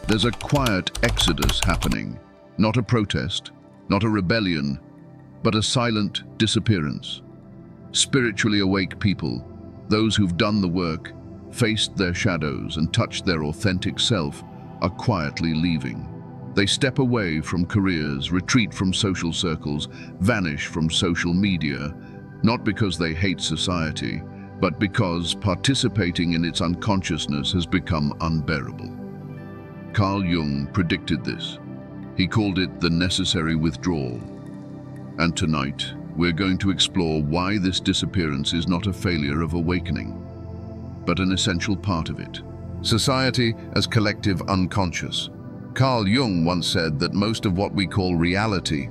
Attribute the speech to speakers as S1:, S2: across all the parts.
S1: There's a quiet exodus happening, not a protest, not a rebellion, but a silent disappearance. Spiritually awake people, those who've done the work, faced their shadows and touched their authentic self, are quietly leaving. They step away from careers, retreat from social circles, vanish from social media, not because they hate society, but because participating in its unconsciousness has become unbearable. Carl Jung predicted this. He called it the necessary withdrawal. And tonight, we're going to explore why this disappearance is not a failure of awakening, but an essential part of it. Society as collective unconscious. Carl Jung once said that most of what we call reality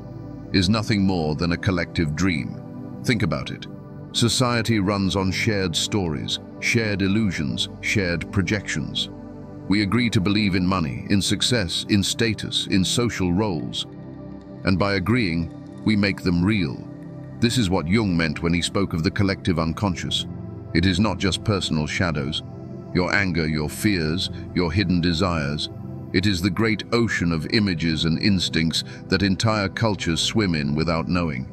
S1: is nothing more than a collective dream. Think about it. Society runs on shared stories, shared illusions, shared projections. We agree to believe in money, in success, in status, in social roles. And by agreeing, we make them real. This is what Jung meant when he spoke of the collective unconscious. It is not just personal shadows, your anger, your fears, your hidden desires. It is the great ocean of images and instincts that entire cultures swim in without knowing.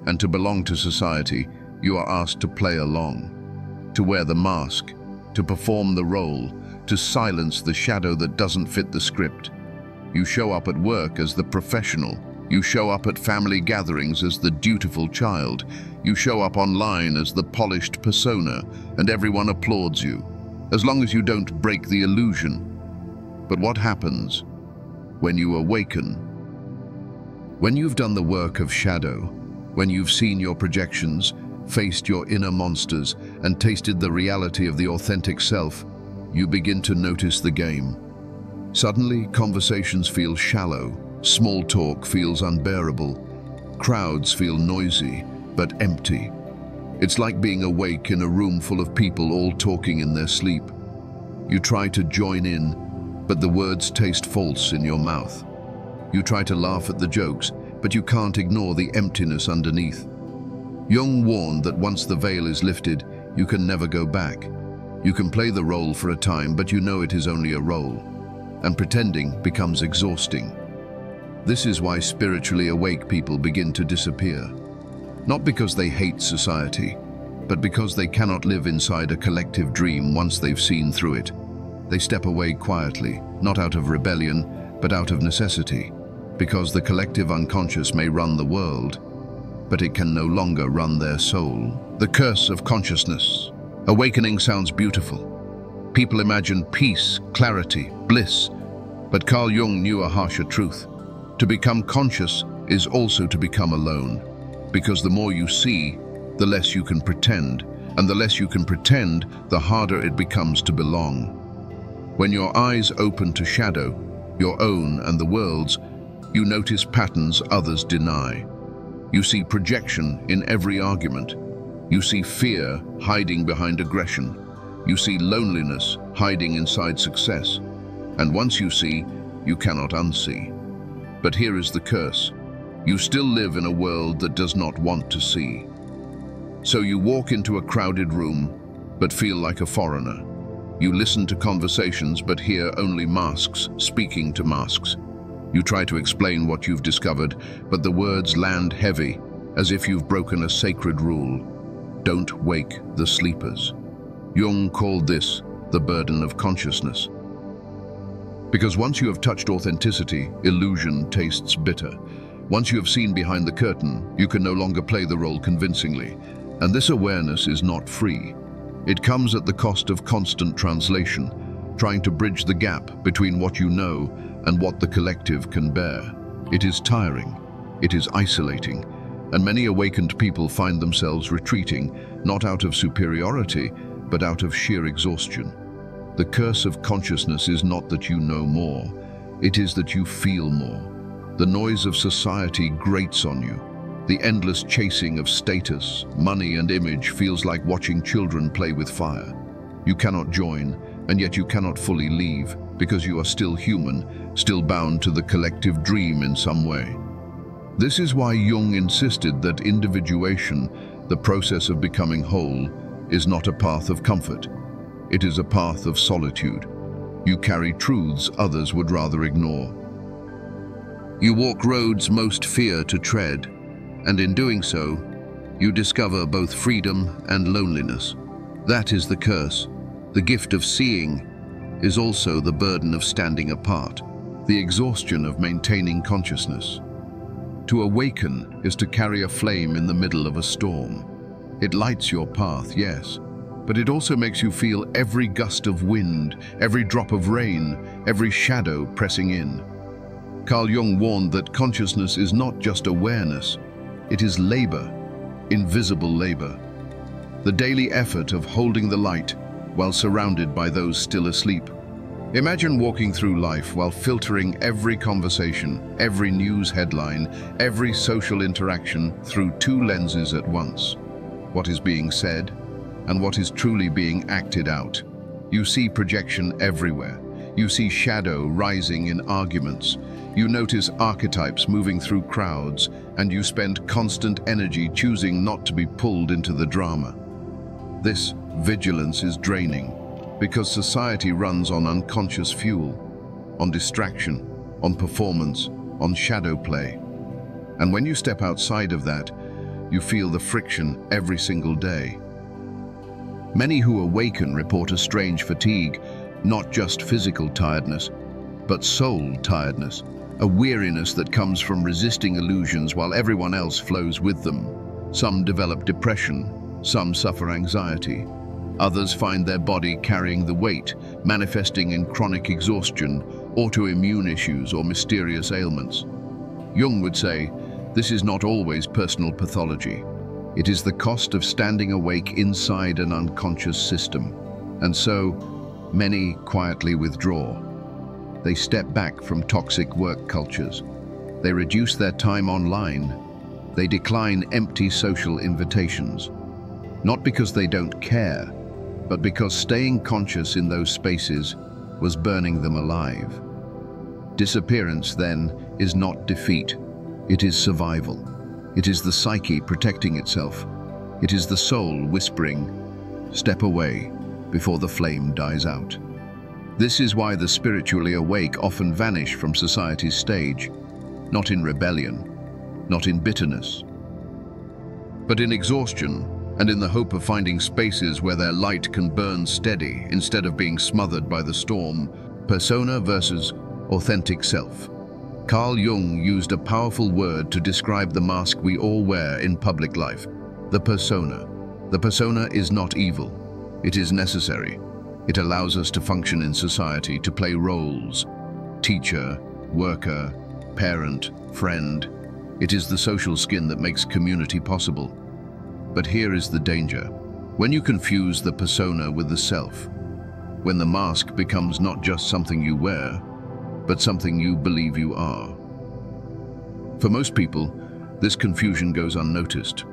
S1: And to belong to society, you are asked to play along, to wear the mask, to perform the role, to silence the shadow that doesn't fit the script. You show up at work as the professional. You show up at family gatherings as the dutiful child. You show up online as the polished persona, and everyone applauds you, as long as you don't break the illusion. But what happens when you awaken? When you've done the work of shadow, when you've seen your projections, faced your inner monsters, and tasted the reality of the authentic self, you begin to notice the game. Suddenly, conversations feel shallow, small talk feels unbearable, crowds feel noisy but empty. It's like being awake in a room full of people all talking in their sleep. You try to join in, but the words taste false in your mouth. You try to laugh at the jokes, but you can't ignore the emptiness underneath. Jung warned that once the veil is lifted, you can never go back. You can play the role for a time, but you know it is only a role, and pretending becomes exhausting. This is why spiritually awake people begin to disappear. Not because they hate society, but because they cannot live inside a collective dream once they've seen through it. They step away quietly, not out of rebellion, but out of necessity, because the collective unconscious may run the world, but it can no longer run their soul. The curse of consciousness. Awakening sounds beautiful. People imagine peace, clarity, bliss, but Carl Jung knew a harsher truth. To become conscious is also to become alone, because the more you see, the less you can pretend, and the less you can pretend, the harder it becomes to belong. When your eyes open to shadow, your own and the world's, you notice patterns others deny. You see projection in every argument. You see fear hiding behind aggression. You see loneliness hiding inside success. And once you see, you cannot unsee. But here is the curse. You still live in a world that does not want to see. So you walk into a crowded room, but feel like a foreigner. You listen to conversations, but hear only masks speaking to masks. You try to explain what you've discovered, but the words land heavy, as if you've broken a sacred rule. Don't wake the sleepers. Jung called this the burden of consciousness. Because once you have touched authenticity, illusion tastes bitter. Once you have seen behind the curtain, you can no longer play the role convincingly. And this awareness is not free. It comes at the cost of constant translation, trying to bridge the gap between what you know and what the collective can bear. It is tiring, it is isolating, and many awakened people find themselves retreating, not out of superiority, but out of sheer exhaustion. The curse of consciousness is not that you know more, it is that you feel more. The noise of society grates on you. The endless chasing of status, money, and image feels like watching children play with fire. You cannot join, and yet you cannot fully leave, because you are still human, still bound to the collective dream in some way. This is why Jung insisted that individuation, the process of becoming whole, is not a path of comfort. It is a path of solitude. You carry truths others would rather ignore. You walk roads most fear to tread, and in doing so, you discover both freedom and loneliness. That is the curse. The gift of seeing is also the burden of standing apart, the exhaustion of maintaining consciousness. To awaken is to carry a flame in the middle of a storm. It lights your path, yes, but it also makes you feel every gust of wind, every drop of rain, every shadow pressing in. Carl Jung warned that consciousness is not just awareness, it is labor, invisible labor. The daily effort of holding the light while surrounded by those still asleep. Imagine walking through life while filtering every conversation, every news headline, every social interaction through two lenses at once. What is being said and what is truly being acted out. You see projection everywhere. You see shadow rising in arguments. You notice archetypes moving through crowds, and you spend constant energy choosing not to be pulled into the drama. This vigilance is draining, because society runs on unconscious fuel, on distraction, on performance, on shadow play. And when you step outside of that, you feel the friction every single day. Many who awaken report a strange fatigue, not just physical tiredness, but soul tiredness, a weariness that comes from resisting illusions while everyone else flows with them. Some develop depression, some suffer anxiety. Others find their body carrying the weight, manifesting in chronic exhaustion, autoimmune issues, or mysterious ailments. Jung would say, this is not always personal pathology. It is the cost of standing awake inside an unconscious system. And so, many quietly withdraw. They step back from toxic work cultures. They reduce their time online. They decline empty social invitations. Not because they don't care, but because staying conscious in those spaces was burning them alive. Disappearance, then, is not defeat. It is survival. It is the psyche protecting itself. It is the soul whispering, "Step away," before the flame dies out. This is why the spiritually awake often vanish from society's stage, not in rebellion, not in bitterness, but in exhaustion, and in the hope of finding spaces where their light can burn steady instead of being smothered by the storm. Persona versus authentic self. Carl Jung used a powerful word to describe the mask we all wear in public life: the persona. The persona is not evil. It is necessary. It allows us to function in society, to play roles: teacher, worker, parent, friend. It is the social skin that makes community possible. But here is the danger. When you confuse the persona with the self, when the mask becomes not just something you wear, but something you believe you are. For most people, this confusion goes unnoticed.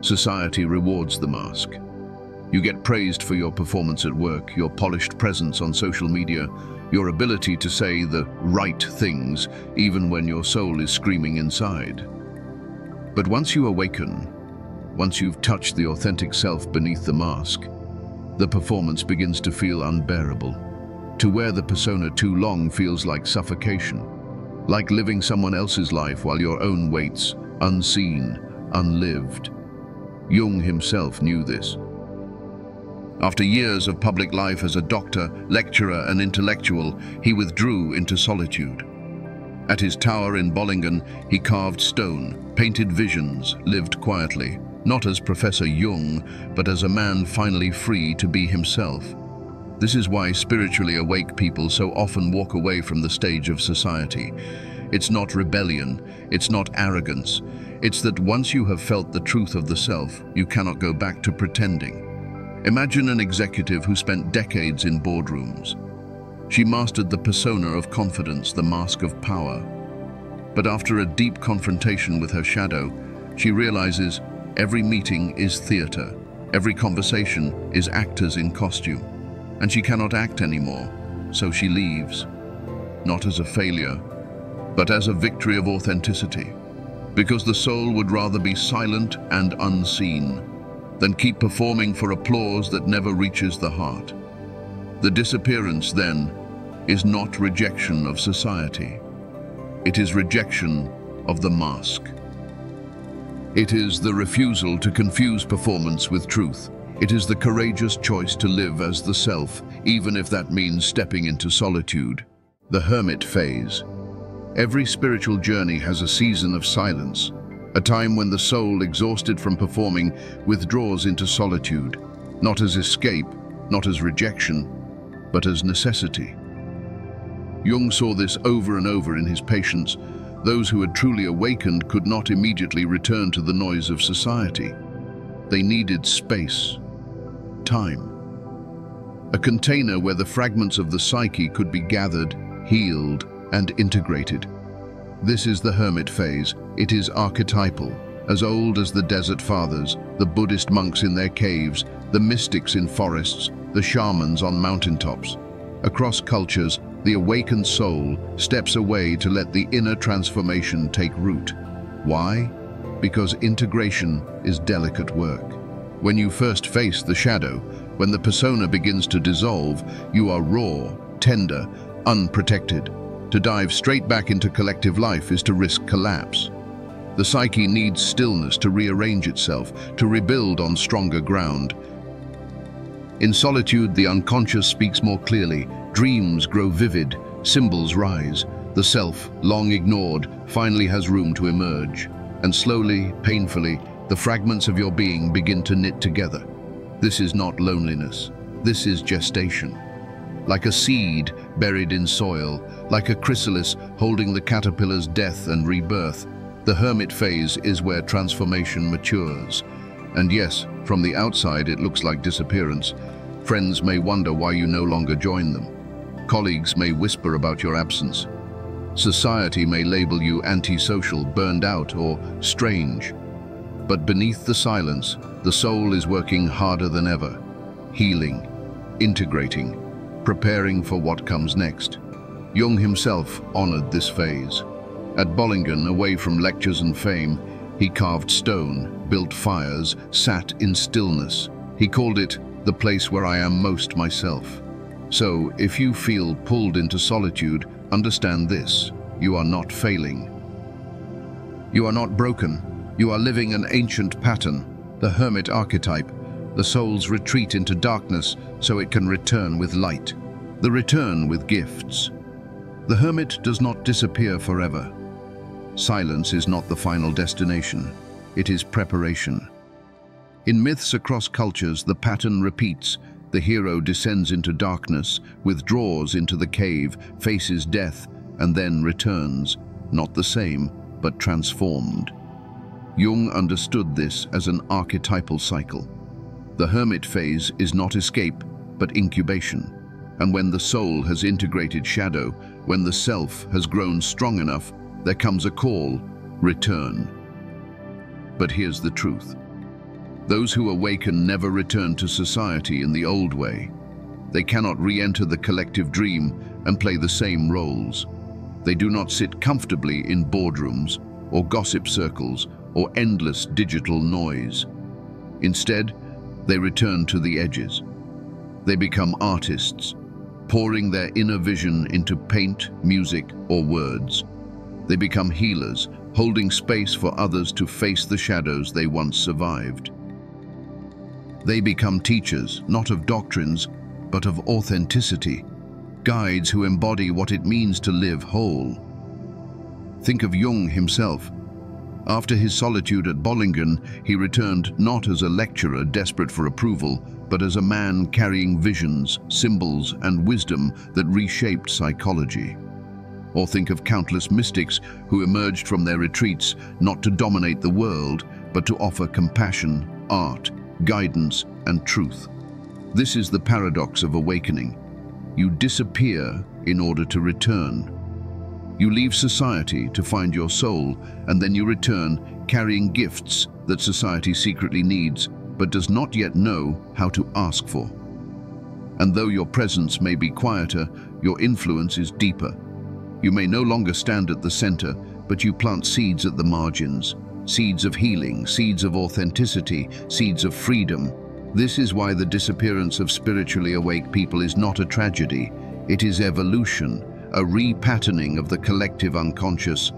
S1: Society rewards the mask. You get praised for your performance at work, your polished presence on social media, your ability to say the right things, even when your soul is screaming inside. But once you awaken, once you've touched the authentic self beneath the mask, the performance begins to feel unbearable. To wear the persona too long feels like suffocation, like living someone else's life while your own waits, unseen, unlived. Jung himself knew this. After years of public life as a doctor, lecturer, and intellectual, he withdrew into solitude. At his tower in Bollingen, he carved stone, painted visions, lived quietly, not as Professor Jung, but as a man finally free to be himself. This is why spiritually awake people so often walk away from the stage of society. It's not rebellion, it's not arrogance. It's that once you have felt the truth of the self, you cannot go back to pretending. Imagine an executive who spent decades in boardrooms. She mastered the persona of confidence, the mask of power. But after a deep confrontation with her shadow, she realizes every meeting is theater, every conversation is actors in costume, and she cannot act anymore, so she leaves, not as a failure, but as a victory of authenticity, because the soul would rather be silent and unseen than keep performing for applause that never reaches the heart. The disappearance, then, is not rejection of society. It is rejection of the mask. It is the refusal to confuse performance with truth. It is the courageous choice to live as the self, even if that means stepping into solitude. The Hermit Phase. Every spiritual journey has a season of silence, a time when the soul, exhausted from performing, withdraws into solitude, not as escape, not as rejection, but as necessity. Jung saw this over and over in his patients. Those who had truly awakened could not immediately return to the noise of society. They needed space, time, a container where the fragments of the psyche could be gathered, healed, and integrated. This is the Hermit Phase. It is archetypal, as old as the desert fathers, the Buddhist monks in their caves, the mystics in forests, the shamans on mountaintops. Across cultures, the awakened soul steps away to let the inner transformation take root. Why? Because integration is delicate work. When you first face the shadow, when the persona begins to dissolve, you are raw, tender, unprotected. To dive straight back into collective life is to risk collapse. The psyche needs stillness to rearrange itself, to rebuild on stronger ground. In solitude, the unconscious speaks more clearly. Dreams grow vivid, symbols rise. The self, long ignored, finally has room to emerge. And slowly, painfully, the fragments of your being begin to knit together. This is not loneliness. This is gestation. Like a seed buried in soil, like a chrysalis holding the caterpillar's death and rebirth, the Hermit Phase is where transformation matures. And yes, from the outside it looks like disappearance. Friends may wonder why you no longer join them. Colleagues may whisper about your absence. Society may label you antisocial, burned out, or strange. But beneath the silence, the soul is working harder than ever, healing, integrating, preparing for what comes next. Jung himself honored this phase. At Bollingen, away from lectures and fame, he carved stone, built fires, sat in stillness. He called it the place where I am most myself. So, if you feel pulled into solitude, understand this: you are not failing. You are not broken. You are living an ancient pattern, the hermit archetype, the soul's retreat into darkness so it can return with light, the return with gifts. The hermit does not disappear forever. Silence is not the final destination. It is preparation. In myths across cultures, the pattern repeats. The hero descends into darkness, withdraws into the cave, faces death, and then returns, not the same, but transformed. Jung understood this as an archetypal cycle. The Hermit Phase is not escape, but incubation. And when the soul has integrated shadow, when the self has grown strong enough, there comes a call: return. But here's the truth. Those who awaken never return to society in the old way. They cannot re-enter the collective dream and play the same roles. They do not sit comfortably in boardrooms or gossip circles or endless digital noise. Instead, they return to the edges. They become artists, pouring their inner vision into paint, music, or words. They become healers, holding space for others to face the shadows they once survived. They become teachers, not of doctrines, but of authenticity, guides who embody what it means to live whole. Think of Jung himself. After his solitude at Bollingen, he returned not as a lecturer desperate for approval, but as a man carrying visions, symbols, and wisdom that reshaped psychology. Or think of countless mystics who emerged from their retreats not to dominate the world, but to offer compassion, art, guidance, and truth. This is the paradox of awakening. You disappear in order to return. You leave society to find your soul, and then you return carrying gifts that society secretly needs, but does not yet know how to ask for. And though your presence may be quieter, your influence is deeper. You may no longer stand at the center, but you plant seeds at the margins. Seeds of healing, seeds of authenticity, seeds of freedom. This is why the disappearance of spiritually awake people is not a tragedy. It is evolution, a repatterning of the collective unconscious.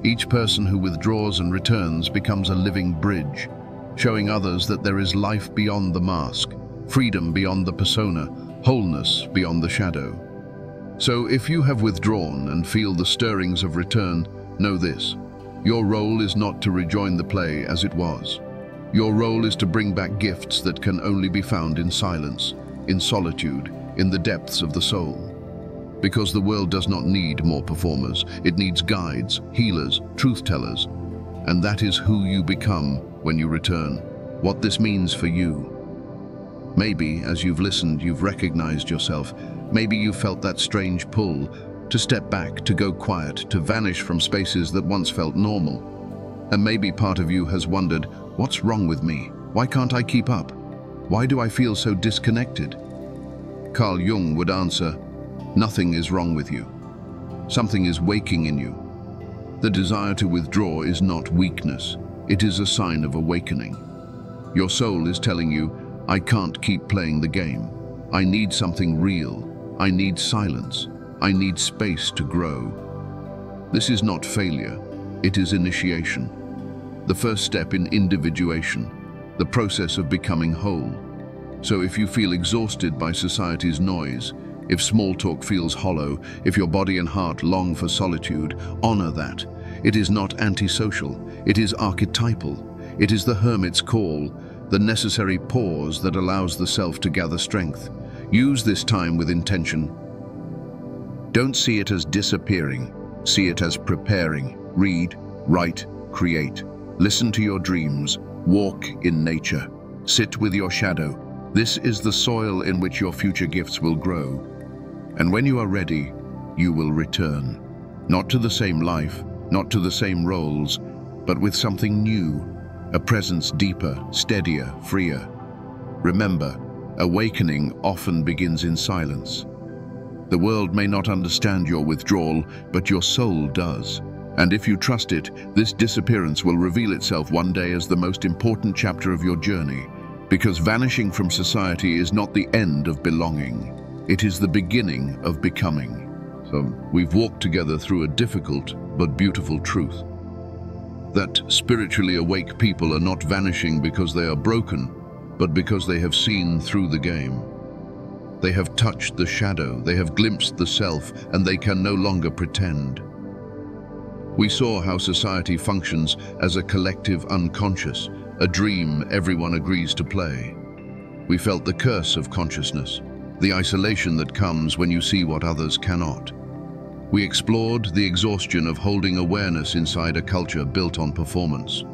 S1: Each person who withdraws and returns becomes a living bridge, showing others that there is life beyond the mask, freedom beyond the persona, wholeness beyond the shadow. So if you have withdrawn and feel the stirrings of return, know this: your role is not to rejoin the play as it was. Your role is to bring back gifts that can only be found in silence, in solitude, in the depths of the soul. Because the world does not need more performers, it needs guides, healers, truth-tellers. And that is who you become when you return. What this means for you. Maybe, as you've listened, you've recognized yourself. Maybe you felt that strange pull to step back, to go quiet, to vanish from spaces that once felt normal. And maybe part of you has wondered, what's wrong with me? Why can't I keep up? Why do I feel so disconnected? Carl Jung would answer, nothing is wrong with you. Something is waking in you. The desire to withdraw is not weakness. It is a sign of awakening. Your soul is telling you, I can't keep playing the game. I need something real. I need silence. I need space to grow. This is not failure. It is initiation. The first step in individuation, the process of becoming whole. So if you feel exhausted by society's noise, if small talk feels hollow, if your body and heart long for solitude, honor that. It is not antisocial. It is archetypal. It is the hermit's call, the necessary pause that allows the self to gather strength. Use this time with intention. Don't see it as disappearing. See it as preparing. Read, write, create. Listen to your dreams. Walk in nature. Sit with your shadow. This is the soil in which your future gifts will grow. And when you are ready, you will return. Not to the same life, not to the same roles, but with something new, a presence deeper, steadier, freer. Remember, awakening often begins in silence. The world may not understand your withdrawal, but your soul does. And if you trust it, this disappearance will reveal itself one day as the most important chapter of your journey. Because vanishing from society is not the end of belonging. It is the beginning of becoming. So we've walked together through a difficult but beautiful truth. That spiritually awake people are not vanishing because they are broken, but because they have seen through the game. They have touched the shadow, they have glimpsed the self, and they can no longer pretend. We saw how society functions as a collective unconscious, a dream everyone agrees to play. We felt the curse of consciousness, the isolation that comes when you see what others cannot. We explored the exhaustion of holding awareness inside a culture built on performance.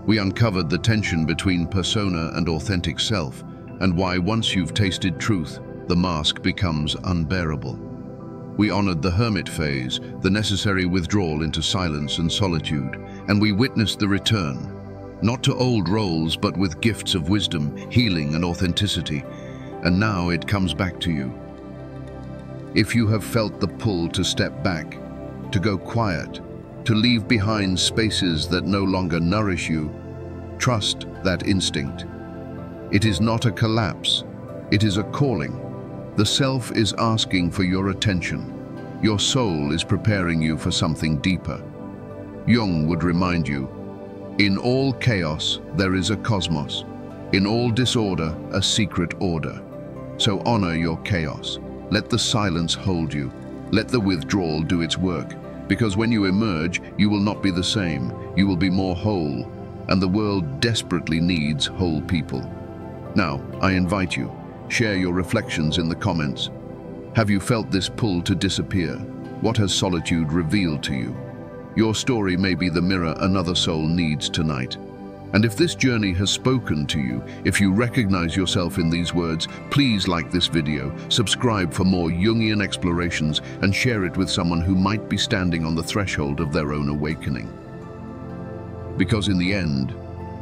S1: We uncovered the tension between persona and authentic self, and why once you've tasted truth, the mask becomes unbearable. We honored the Hermit Phase, the necessary withdrawal into silence and solitude, and we witnessed the return, not to old roles, but with gifts of wisdom, healing, and authenticity. And now it comes back to you. If you have felt the pull to step back, to go quiet, to leave behind spaces that no longer nourish you, trust that instinct. It is not a collapse, it is a calling. The self is asking for your attention. Your soul is preparing you for something deeper. Jung would remind you, in all chaos, there is a cosmos. In all disorder, a secret order. So honor your chaos. Let the silence hold you. Let the withdrawal do its work. Because when you emerge, you will not be the same. You will be more whole. And the world desperately needs whole people. Now, I invite you. Share your reflections in the comments. Have you felt this pull to disappear? What has solitude revealed to you? Your story may be the mirror another soul needs tonight. And if this journey has spoken to you, if you recognize yourself in these words, please like this video, subscribe for more Jungian explorations, and share it with someone who might be standing on the threshold of their own awakening. Because in the end,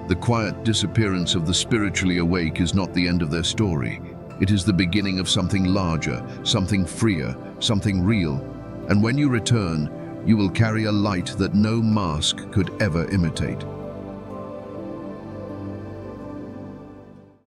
S1: the quiet disappearance of the spiritually awake is not the end of their story. It is the beginning of something larger, something freer, something real. And when you return, you will carry a light that no mask could ever imitate.